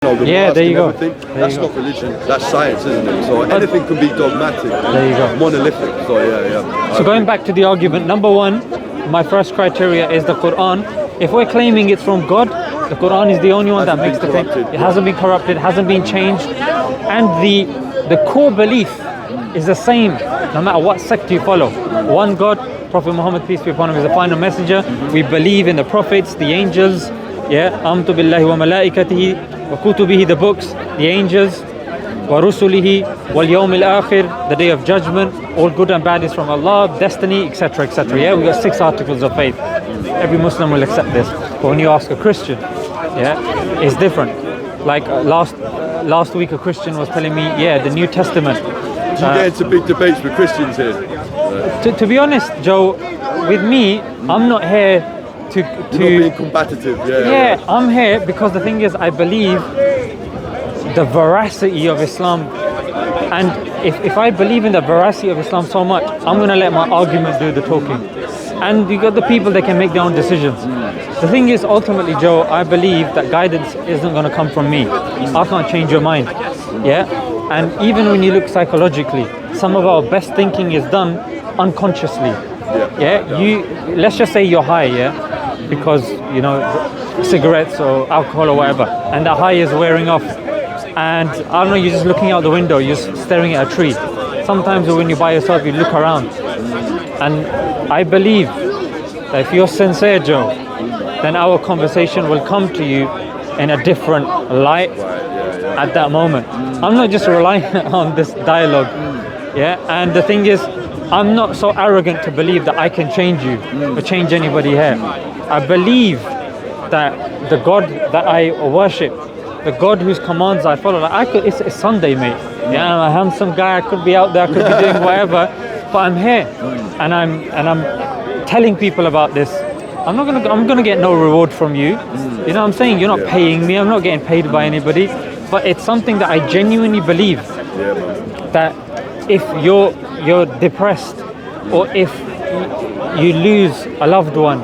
The yeah, there you go. That's not religion, that's science, isn't it? So anything can be dogmatic, there you go. monolithic. So yeah. So going back to the argument, number one, my first criteria is the Quran. If we're claiming it's from God, the Quran is the only one that makes the claim. It hasn't been corrupted, hasn't been changed, and the core belief is the same no matter what sect you follow. One God, Prophet Muhammad, peace be upon him, is the final messenger. We believe in the prophets, the angels. Amantu billahi wa malaikatihi wa kutubihi, the books, the angels, wa rusulihi wal yawmil akhir, the day of judgment. All good and bad is from Allah, destiny, etc., etc. Yeah, we got 6 articles of faith. Every Muslim will accept this. But when you ask a Christian, it's different. Like last week, a Christian was telling me, the New Testament. Do you get into big debates with Christians here? To be honest, Joe, with me, I'm not here to You're not being combative. Yeah, I'm here because the thing is, I believe the veracity of Islam, and if I believe in the veracity of Islam so much, I'm going to let my argument do the talking. And you got the people that can make their own decisions. The thing is, ultimately, Joe, I believe that guidance isn't going to come from me. I can't change your mind. And even when you look psychologically, some of our best thinking is done unconsciously. Let's just say you're high, because cigarettes or alcohol or whatever, and the high is wearing off, and I don't know, you're just looking out the window, you're staring at a tree. Sometimes when you're by yourself, you look around, and I believe that if you're sincere, Joe, then our conversation will come to you in a different light at that moment. I'm not just relying on this dialogue, and the thing is, I'm not so arrogant to believe that I can change you or change anybody here. I believe that the God that I worship, the God whose commands I follow, it's Sunday, mate. I'm a handsome guy, I could be out there, I could be doing whatever, but I'm here and I'm telling people about this. I'm gonna get no reward from you. You know what I'm saying? You're not paying me, I'm not getting paid by anybody, but it's something that I genuinely believe that if you're depressed, or if you lose a loved one,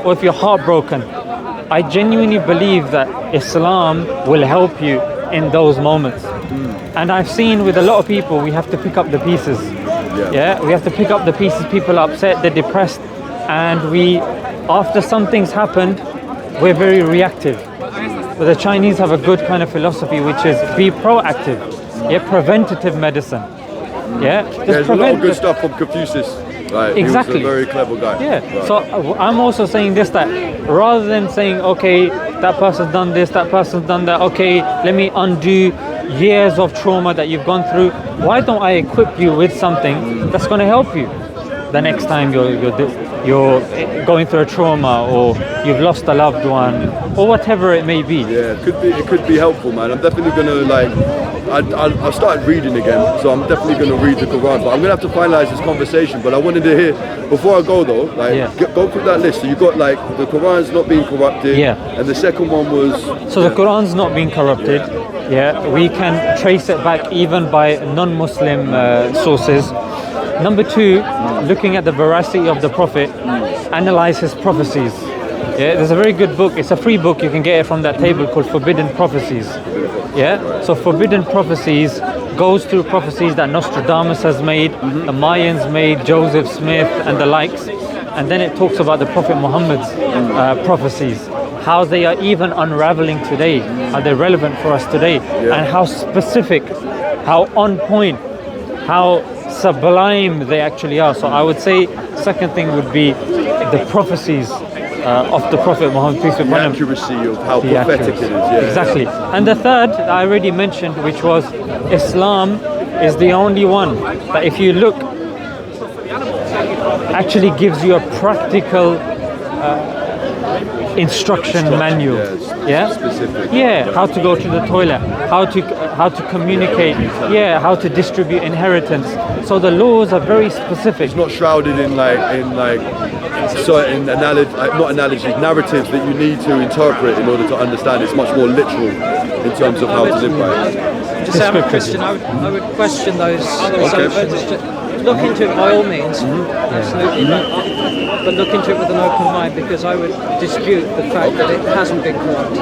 or if you're heartbroken, I genuinely believe that Islam will help you in those moments. And I've seen with a lot of people, we have to pick up the pieces. We have to pick up the pieces. People are upset, they're depressed, and after something's happened, we're very reactive. But the Chinese have a good kind of philosophy, which is be proactive. Preventative medicine. There's a lot of good stuff from Confucius. Right? Exactly. He was a very clever guy. So I'm also saying this, that rather than saying, okay, that person's done this, that person's done that, okay, let me undo years of trauma that you've gone through, why don't I equip you with something that's going to help you the next time you're going through a trauma, or you've lost a loved one, or whatever it may be. It could be helpful, man. I'm definitely gonna I started reading again, so I'm definitely gonna read the Quran. But I'm gonna have to finalize this conversation. But I wanted to hear, before I go though, go through that list. So you got the Quran's not being corrupted, and the second one was. So the Quran's not being corrupted. We can trace it back even by non-Muslim sources. Number 2, looking at the veracity of the Prophet, analyze his prophecies. There's a very good book, it's a free book, you can get it from that table, called Forbidden Prophecies. So Forbidden Prophecies goes through prophecies that Nostradamus has made, the Mayans made, Joseph Smith and the likes, and then it talks about the Prophet Muhammad's prophecies, how they are even unraveling today, are they relevant for us today, and how specific, how on point, how sublime they actually are. So I would say second thing would be the prophecies of the Prophet Muhammad, peace be upon him. The accuracy of how prophetic it is. Exactly. And the third I already mentioned, which was Islam is the only one that, if you look, actually gives you a practical instruction manual. Specific. How to go to the toilet, how to communicate, how to distribute inheritance. So the laws are very specific. It's not shrouded in certain narratives that you need to interpret in order to understand. It's much more literal in terms of how to live by it. Just I'm a Christian, I would question those. Look into it by all means. Absolutely. but look into it with an open mind, because I would dispute the fact that it hasn't been corrupted.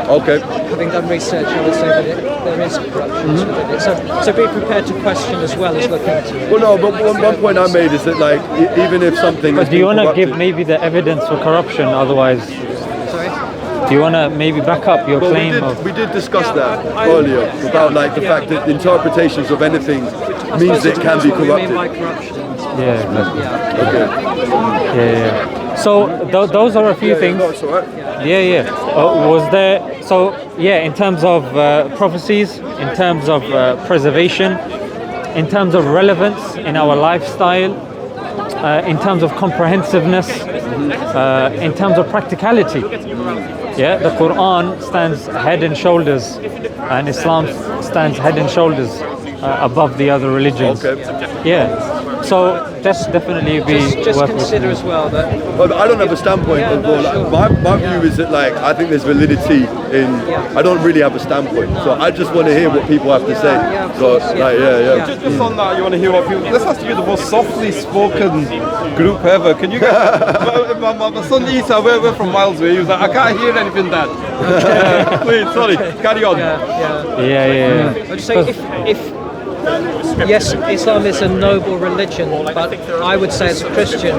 Okay. Having done research, I would say that there is corruption within it. So be prepared to question as well as look into it. Well, no, but one point I made is that like even if something. But do you want to give maybe the evidence for corruption? Otherwise. Sorry. Do you want to maybe back up your claim? We did discuss that earlier about like the fact that interpretations of anything means it can be What we mean corrupted. by corruption. Yeah, exactly. Okay. Yeah. So those are a few things. No, it's all right. Yeah. Was there? So yeah, in terms of prophecies, in terms of preservation, in terms of relevance in our lifestyle, in terms of comprehensiveness, in terms of practicality. Yeah, the Quran stands head and shoulders, and Islam stands head and shoulders above the other religions. Okay. Yeah. So that's definitely be Just worth consider listening. as well that But I don't have a standpoint. Yeah, of no, like, sure. my view is that like I think there's validity in. I don't really have a standpoint, so I just want to hear what people have to say. yeah, of So course, like yeah. Just on that, you want to hear what people. This has to be the most softly spoken group ever. Can you guys? my son Isa, we're from miles away. He was like, I can't hear anything, Dad. Please, sorry, carry on. Yeah. I would say if yes, Islam is a noble religion, but I would say as a Christian,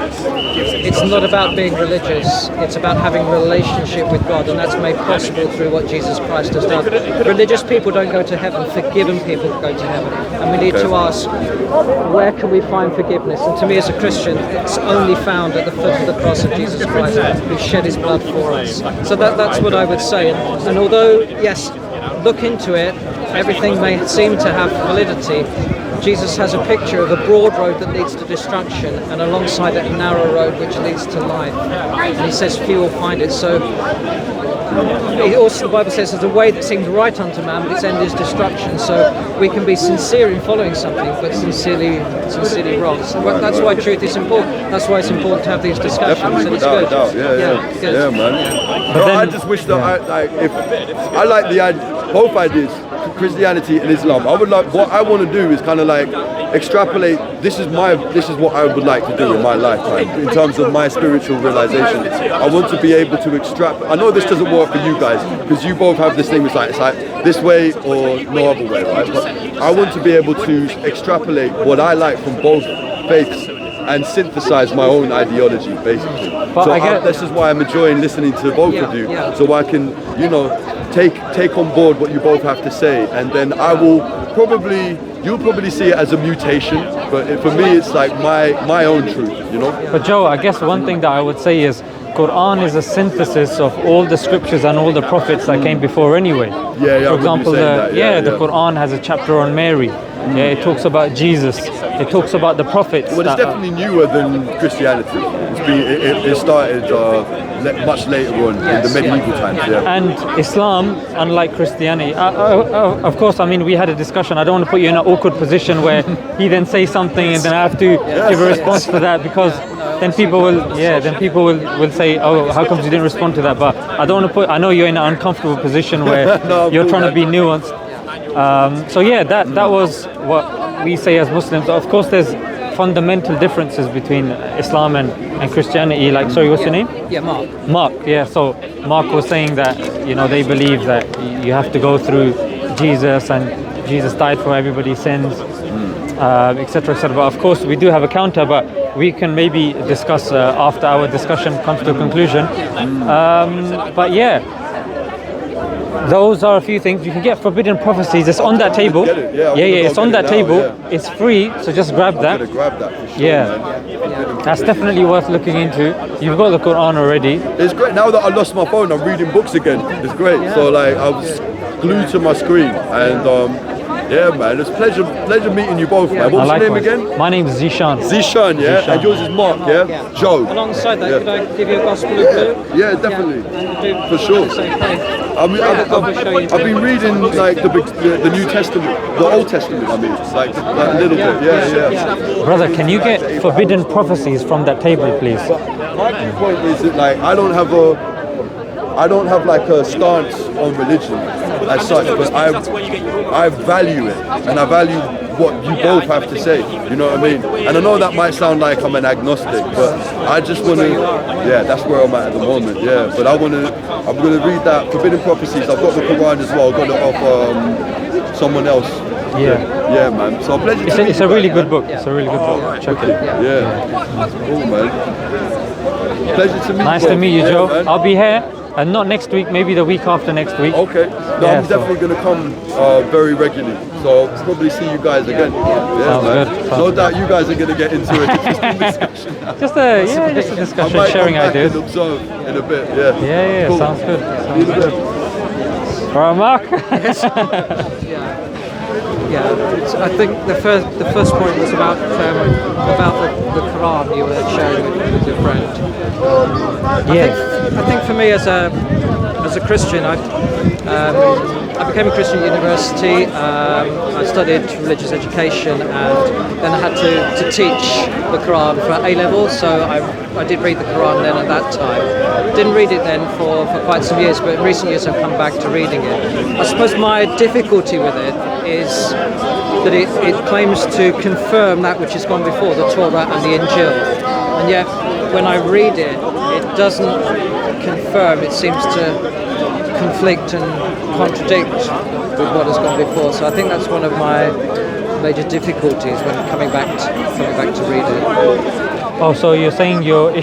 it's not about being religious, it's about having a relationship with God, and that's made possible through what Jesus Christ has done. Religious people don't go to heaven, forgiven people go to heaven. And we need to ask, where can we find forgiveness? And to me as a Christian, it's only found at the foot of the cross of Jesus Christ, who shed his blood for us. So that's what I would say. And although, yes, look into it, everything may seem to have validity, Jesus has a picture of a broad road that leads to destruction, and alongside it a narrow road which leads to life. And he says few will find it. So also the Bible says there's a way that seems right unto man, but its end is destruction. So we can be sincere in following something, but sincerely wrong. So that's why truth is important. That's why it's important to have these discussions. Definitely, And it's without a good. doubt. Good. Yeah, man. Yeah. No, I just wish that I like if I like both ideas, Christianity and Islam. I would like what I want to do is kind of like extrapolate. This is what I would like to do in my lifetime in terms of my spiritual realization. I want to be able to extrapolate. I know this doesn't work for you guys because you both have this thing. It's like this way or no other way, right? But I want to be able to extrapolate what I like from both faiths and synthesize my own ideology, basically. But So this is why I'm enjoying listening to both of you, so I can, take on board what you both have to say, and then you'll probably see it as a mutation, but for me it's like my own truth, But Joe, I guess one thing that I would say is Quran is a synthesis of all the scriptures and all the prophets that came before anyway. Yeah, For example, the Quran has a chapter on Mary. Yeah, it talks about Jesus. It talks about the prophets. Well, it's definitely newer than Christianity. It started much later on in the medieval times. Yeah. And Islam, unlike Christianity, of course, I mean, we had a discussion. I don't want to put you in an awkward position where he then says something and then I have to give a response to that, because then people will say, oh, how come you didn't respond to that? But I don't want to I know you're in an uncomfortable position where you're trying to be nuanced. That was what we say as Muslims. Of course, there's fundamental differences between Islam and Christianity. Like, sorry, what's your name? Yeah, Mark. Mark, yeah. So Mark was saying that, they believe that you have to go through Jesus and Jesus died for everybody's sins, etc., etc. But of course, we do have a counter, but we can maybe discuss after our discussion comes to a conclusion. But yeah. Those are a few things. You can get forbidden prophecies. It's on that table. It's on that table. Yeah. It's free, so just grab that. I'm gonna grab that for sure, man. That's definitely worth looking into. You've got the Quran already. It's great. Now that I lost my phone, I'm reading books again. It's great. So like I was glued to my screen, and yeah, man, it's pleasure meeting you both, man. What's your name again? My name is Zeeshan. Zeeshan, yeah? Zeeshan. And yours is Mark, yeah? Joe. Alongside that, could I give you a gospel of blue? Yeah, definitely. For sure. I've been reading like the New Testament, the Old Testament, like a little bit, yeah. Brother, can you get forbidden prophecies from that table, please? My point is that like I don't have like a stance on religion. as such, but I value it, and I value what you both have to say. You know what I mean? And I know that might sound like I'm an agnostic, but I just want to. Yeah, that's where I'm at the moment. Yeah, but I'm gonna read that Forbidden Prophecies. I've got the Quran as well. I got it off someone else. Yeah, man. So pleasure. It's a really good book. It's a really good book. Check it. Yeah. Cool, man. Pleasure to meet you. Nice to meet you, Yeah, Joe. man. I'll be here, and not next week, maybe the week after next week. Okay. No, Yeah, I'm definitely going to come very regularly. So I'll probably see you guys again. Yeah, Sounds man. good. No doubt you guys are going to get into it. It's just a discussion. Just a discussion, I might sharing come back ideas. and observe in a bit. Yeah. Yeah, Cool. sounds good. See you in a bit. All right, Mark. Yeah, I think the first point was about the Quran you were sharing with your friend. I think for me as a Christian, I became a Christian at university. I studied religious education, and then I had to teach the Quran for A level. So I did read the Quran then at that time. Didn't read it then for quite some years, but in recent years I've come back to reading it. I suppose my difficulty with it is that it claims to confirm that which has gone before, the Torah and the Injil, and yet when I read it, it doesn't confirm. It seems to conflict and contradict with what has gone before. So I think that's one of my major difficulties when coming back to read it. Oh, so you're saying your issue